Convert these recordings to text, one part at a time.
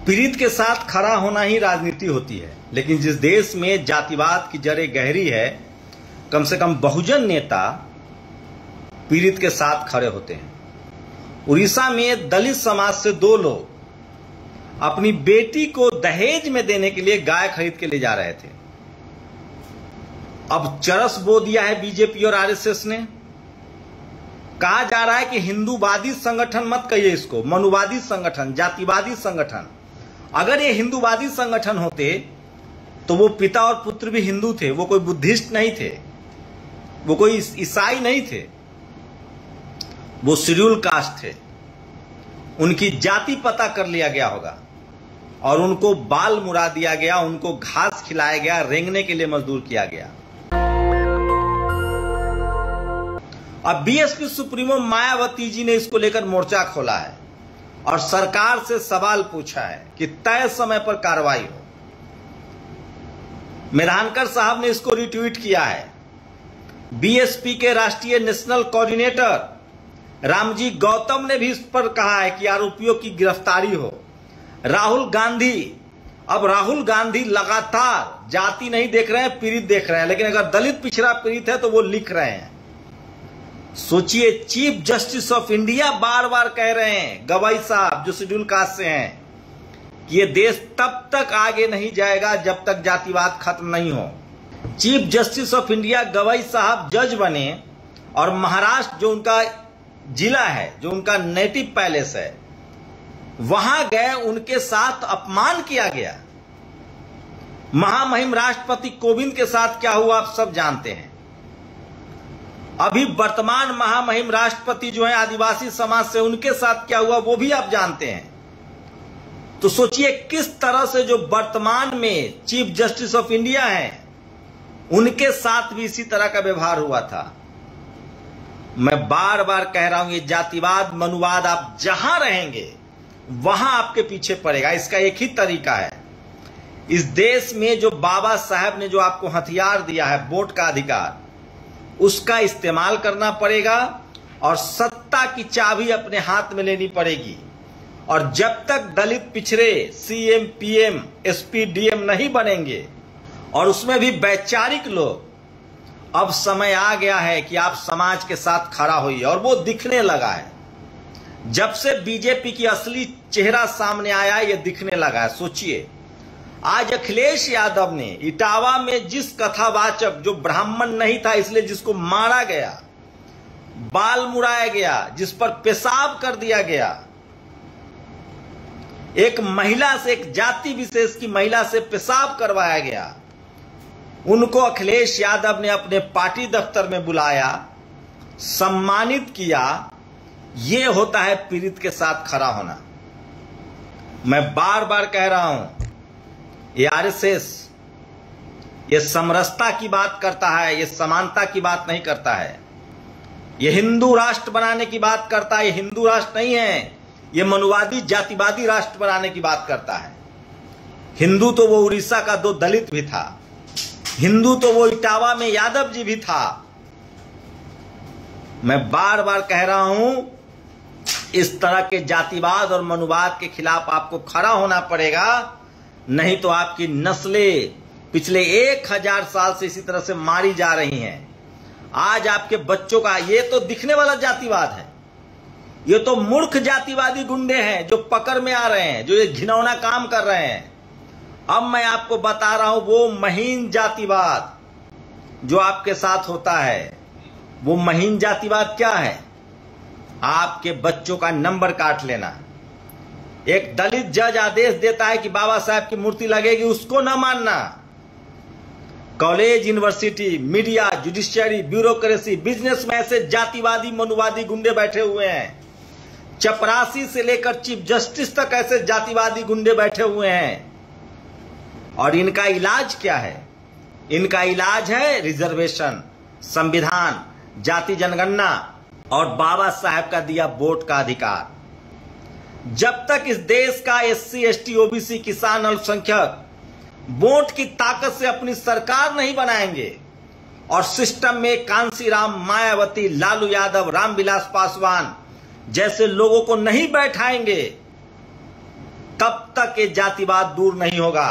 पीड़ित के साथ खड़ा होना ही राजनीति होती है, लेकिन जिस देश में जातिवाद की जड़ें गहरी है, कम से कम बहुजन नेता पीड़ित के साथ खड़े होते हैं। उड़ीसा में दलित समाज से 2 लोग अपनी बेटी को दहेज में देने के लिए गाय खरीद के ले जा रहे थे। अब चरस बो दिया है बीजेपी और आरएसएस ने। कहा जा रहा है कि हिंदूवादी संगठन मत कहिए इसको, मनुवादी संगठन, जातिवादी संगठन। अगर ये हिंदूवादी संगठन होते तो वो पिता और पुत्र भी हिंदू थे, वो कोई बुद्धिस्ट नहीं थे, वो कोई ईसाई नहीं थे, वो शेड्यूल कास्ट थे। उनकी जाति पता कर लिया गया होगा और उनको बाल मुड़ा दिया गया, उनको घास खिलाया गया, रेंगने के लिए मजदूर किया गया। अब बीएसपी सुप्रीमो मायावती जी ने इसको लेकर मोर्चा खोला है और सरकार से सवाल पूछा है कि तय समय पर कार्रवाई हो। मेधानकर साहब ने इसको रिट्वीट किया है। बीएसपी के राष्ट्रीय नेशनल कोऑर्डिनेटर रामजी गौतम ने भी इस पर कहा है कि आरोपियों की गिरफ्तारी हो। राहुल गांधी लगातार जाति नहीं देख रहे हैं, पीड़ित देख रहे हैं, लेकिन अगर दलित पिछड़ा पीड़ित है तो वो लिख रहे हैं। सोचिए, चीफ जस्टिस ऑफ इंडिया बार बार कह रहे हैं, गवाई साहब जो शेड्यूल कास्ट से हैं, कि ये देश तब तक आगे नहीं जाएगा जब तक जातिवाद खत्म नहीं हो। चीफ जस्टिस ऑफ इंडिया गवाई साहब जज बने और महाराष्ट्र जो उनका जिला है, जो उनका नेटिव पैलेस है, वहां गए, उनके साथ अपमान किया गया। महामहिम राष्ट्रपति कोविंद के साथ क्या हुआ आप सब जानते हैं। अभी वर्तमान महामहिम राष्ट्रपति जो है आदिवासी समाज से, उनके साथ क्या हुआ वो भी आप जानते हैं। तो सोचिए किस तरह से जो वर्तमान में चीफ जस्टिस ऑफ इंडिया हैं, उनके साथ भी इसी तरह का व्यवहार हुआ था। मैं बार बार कह रहा हूं, ये जातिवाद, मनुवाद आप जहां रहेंगे वहां आपके पीछे पड़ेगा। इसका एक ही तरीका है, इस देश में जो बाबा साहब ने जो आपको हथियार दिया है, वोट का अधिकार, उसका इस्तेमाल करना पड़ेगा और सत्ता की चाबी अपने हाथ में लेनी पड़ेगी। और जब तक दलित पिछड़े सीएम, पीएम, एसपी, डीएम नहीं बनेंगे, और उसमें भी वैचारिक लोग, अब समय आ गया है कि आप समाज के साथ खड़ा होइए, और वो दिखने लगा है। जब से बीजेपी की असली चेहरा सामने आया है, ये दिखने लगा है। सोचिए, आज अखिलेश यादव ने इटावा में जिस कथावाचक, जो ब्राह्मण नहीं था इसलिए जिसको मारा गया, बाल मुड़ाया गया, जिस पर पेशाब कर दिया गया, एक महिला से, एक जाति विशेष की महिला से पेशाब करवाया गया, उनको अखिलेश यादव ने अपने पार्टी दफ्तर में बुलाया, सम्मानित किया। ये होता है पीड़ित के साथ खड़ा होना। मैं बार बार कह रहा हूं, ये आरएसएस ये समरसता की बात करता है, ये समानता की बात नहीं करता है। ये हिंदू राष्ट्र बनाने की बात करता है, ये हिंदू राष्ट्र नहीं है, ये मनुवादी जातिवादी राष्ट्र बनाने की बात करता है। हिंदू तो वो उड़ीसा का 2 दलित भी था, हिंदू तो वो इटावा में यादव जी भी था। मैं बार बार कह रहा हूं, इस तरह के जातिवाद और मनुवाद के खिलाफ आपको खड़ा होना पड़ेगा, नहीं तो आपकी नस्लें पिछले 1000 साल से इसी तरह से मारी जा रही हैं। आज आपके बच्चों का ये तो दिखने वाला जातिवाद है, ये तो मूर्ख जातिवादी गुंडे हैं जो पकड़ में आ रहे हैं, जो ये घिनौना काम कर रहे हैं। अब मैं आपको बता रहा हूं, वो महीन जातिवाद जो आपके साथ होता है, वो महीन जातिवाद क्या है? आपके बच्चों का नंबर काट लेना। एक दलित जज आदेश देता है कि बाबा साहब की मूर्ति लगेगी, उसको ना मानना। College, university, media, judiciary, bureaucracy, business में ऐसे जातिवादी, मनुवादी गुंडे बैठे हुए हैं। चपरासी से लेकर चीफ जस्टिस तक ऐसे जातिवादी गुंडे बैठे हुए हैं। और इनका इलाज क्या है? इनका इलाज है रिजर्वेशन, संविधान, जाति जनगणना और बाबा साहब का दिया वोट का अधिकार। जब तक इस देश का एससी, एसटी, ओबीसी, किसान, अल्पसंख्यक वोट की ताकत से अपनी सरकार नहीं बनाएंगे और सिस्टम में कांसीराम, मायावती, लालू यादव, रामविलास पासवान जैसे लोगों को नहीं बैठाएंगे, तब तक ये जातिवाद दूर नहीं होगा।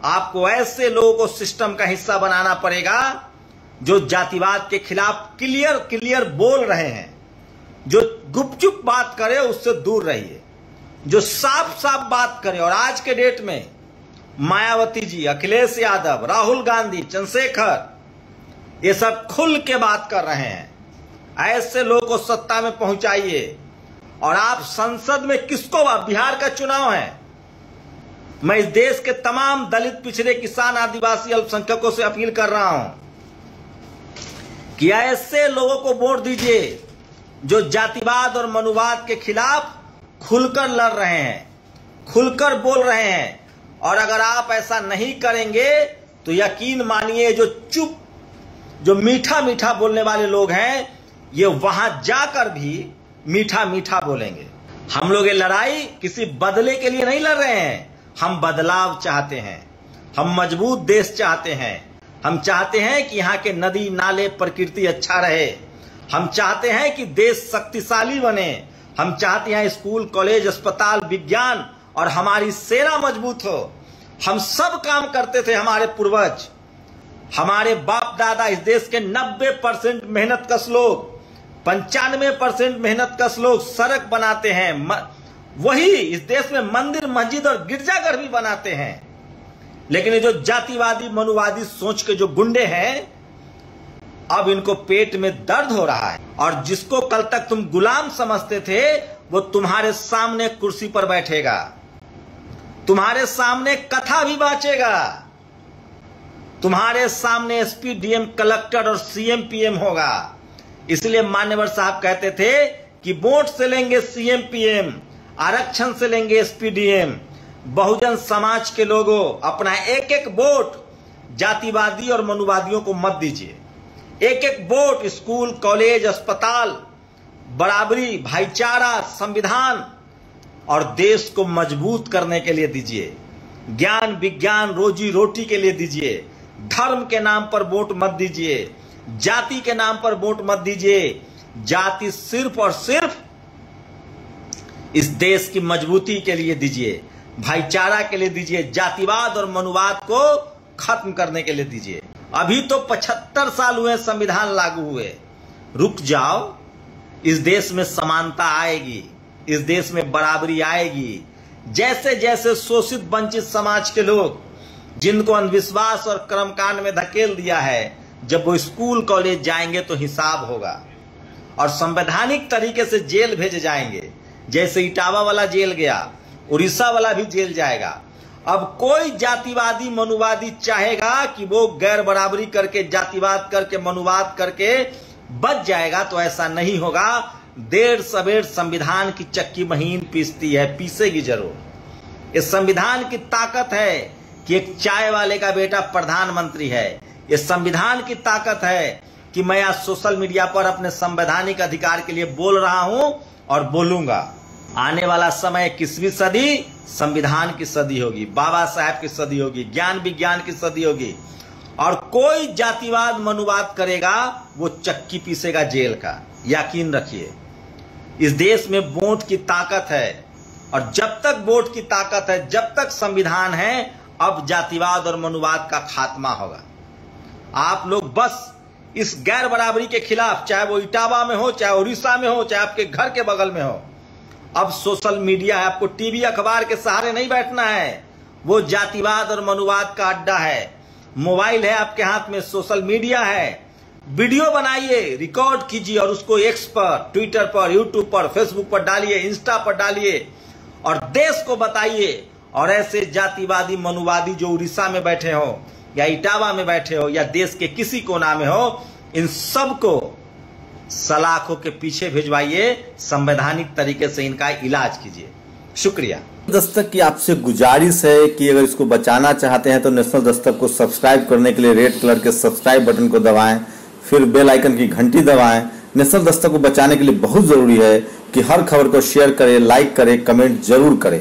आपको ऐसे लोगों को सिस्टम का हिस्सा बनाना पड़ेगा जो जातिवाद के खिलाफ क्लियर बोल रहे हैं, जो गुपचुप बात करे उससे दूर रहिए, जो साफ साफ बात करे। और आज के डेट में मायावती जी, अखिलेश यादव, राहुल गांधी, चंद्रशेखर, ये सब खुल के बात कर रहे हैं। ऐसे लोगों को सत्ता में पहुंचाइए। और आप संसद में किसको, बिहार का चुनाव है, मैं इस देश के तमाम दलित, पिछड़े, किसान, आदिवासी, अल्पसंख्यकों से अपील कर रहा हूं कि ऐसे लोगों को वोट दीजिए जो जातिवाद और मनुवाद के खिलाफ खुलकर लड़ रहे हैं, खुलकर बोल रहे हैं। और अगर आप ऐसा नहीं करेंगे तो यकीन मानिए जो मीठा मीठा बोलने वाले लोग हैं, ये वहां जाकर भी मीठा मीठा बोलेंगे। हम लोग ये लड़ाई किसी बदले के लिए नहीं लड़ रहे हैं, हम बदलाव चाहते हैं, हम मजबूत देश चाहते हैं, हम चाहते हैं कि यहाँ के नदी नाले प्रकृति अच्छा रहे, हम चाहते हैं कि देश शक्तिशाली बने, हम चाहते हैं स्कूल, कॉलेज, अस्पताल, विज्ञान और हमारी सेना मजबूत हो। हम सब काम करते थे, हमारे पूर्वज, हमारे बाप दादा। इस देश के 90% मेहनत कश लोग, 95% मेहनत कश लोग सड़क बनाते हैं, वही इस देश में मंदिर, मस्जिद और गिरजाघर भी बनाते हैं। लेकिन ये जो जातिवादी, मनुवादी सोच के जो गुंडे हैं, अब इनको पेट में दर्द हो रहा है। और जिसको कल तक तुम गुलाम समझते थे, वो तुम्हारे सामने कुर्सी पर बैठेगा, तुम्हारे सामने कथा भी बांचेगा, तुम्हारे सामने एसपी, डीएम, कलेक्टर और सीएम, पीएम होगा। इसलिए मान्यवर साहब कहते थे कि वोट से लेंगे सीएम, पीएम, आरक्षण से लेंगे एसपी, डीएम। बहुजन समाज के लोगों, अपना एक एक वोट जातिवादी और मनुवादियों को मत दीजिए। एक एक वोट स्कूल, कॉलेज, अस्पताल, बराबरी, भाईचारा, संविधान और देश को मजबूत करने के लिए दीजिए। ज्ञान, विज्ञान, रोजी रोटी के लिए दीजिए। धर्म के नाम पर वोट मत दीजिए, जाति के नाम पर वोट मत दीजिए। जाति सिर्फ और सिर्फ इस देश की मजबूती के लिए दीजिए, भाईचारा के लिए दीजिए, जातिवाद और मनुवाद को खत्म करने के लिए दीजिए। अभी तो 75 साल हुए संविधान लागू हुए, रुक जाओ। इस देश में समानता आएगी, इस देश में बराबरी आएगी। जैसे जैसे शोषित, वंचित समाज के लोग, जिनको अंधविश्वास और कर्मकांड में धकेल दिया है, जब वो स्कूल, कॉलेज जाएंगे तो हिसाब होगा और संवैधानिक तरीके से जेल भेजे जाएंगे। जैसे इटावा वाला जेल गया, उड़ीसा वाला भी जेल जाएगा। अब कोई जातिवादी, मनुवादी चाहेगा कि वो गैर बराबरी करके, जातिवाद करके, मनुवाद करके बच जाएगा, तो ऐसा नहीं होगा। देर सवेर संविधान की चक्की महीन पीसती है, पीसेगी जरूर। इस संविधान की ताकत है कि एक चाय वाले का बेटा प्रधानमंत्री है। ये संविधान की ताकत है कि मैं आज सोशल मीडिया पर अपने संवैधानिक अधिकार के लिए बोल रहा हूं और बोलूंगा। आने वाला समय 21वीं सदी संविधान की सदी होगी, बाबा साहब की सदी होगी, ज्ञान विज्ञान की सदी होगी। और कोई जातिवाद, मनुवाद करेगा, वो चक्की पीसेगा जेल का, यकीन रखिए। इस देश में वोट की ताकत है और जब तक वोट की ताकत है, जब तक संविधान है, अब जातिवाद और मनुवाद का खात्मा होगा। आप लोग बस इस गैर बराबरी के खिलाफ, चाहे वो इटावा में हो, चाहे उड़ीसा में हो, चाहे आपके घर के बगल में हो, अब सोशल मीडिया है, आपको टीवी, अखबार के सहारे नहीं बैठना है। वो जातिवाद और मनुवाद का अड्डा है। मोबाइल है आपके हाथ में, सोशल मीडिया है। वीडियो बनाइए, रिकॉर्ड कीजिए और उसको एक्स पर, ट्विटर पर, यूट्यूब पर, फेसबुक पर डालिए, इंस्टा पर डालिए और देश को बताइए। और ऐसे जातिवादी, मनुवादी जो उड़ीसा में बैठे हो या इटावा में बैठे हो या देश के किसी कोना में हो, इन सबको सलाखों के पीछे भिजवाइए, संवैधानिक तरीके से इनका इलाज कीजिए। शुक्रिया। दस्तक की आपसे गुजारिश है कि अगर इसको बचाना चाहते हैं तो नेशनल दस्तक को सब्सक्राइब करने के लिए रेड कलर के सब्सक्राइब बटन को दबाएं, फिर बेल आइकन की घंटी दबाएं। नेशनल दस्तक को बचाने के लिए बहुत जरूरी है कि हर खबर को शेयर करें, लाइक करें, कमेंट जरूर करें।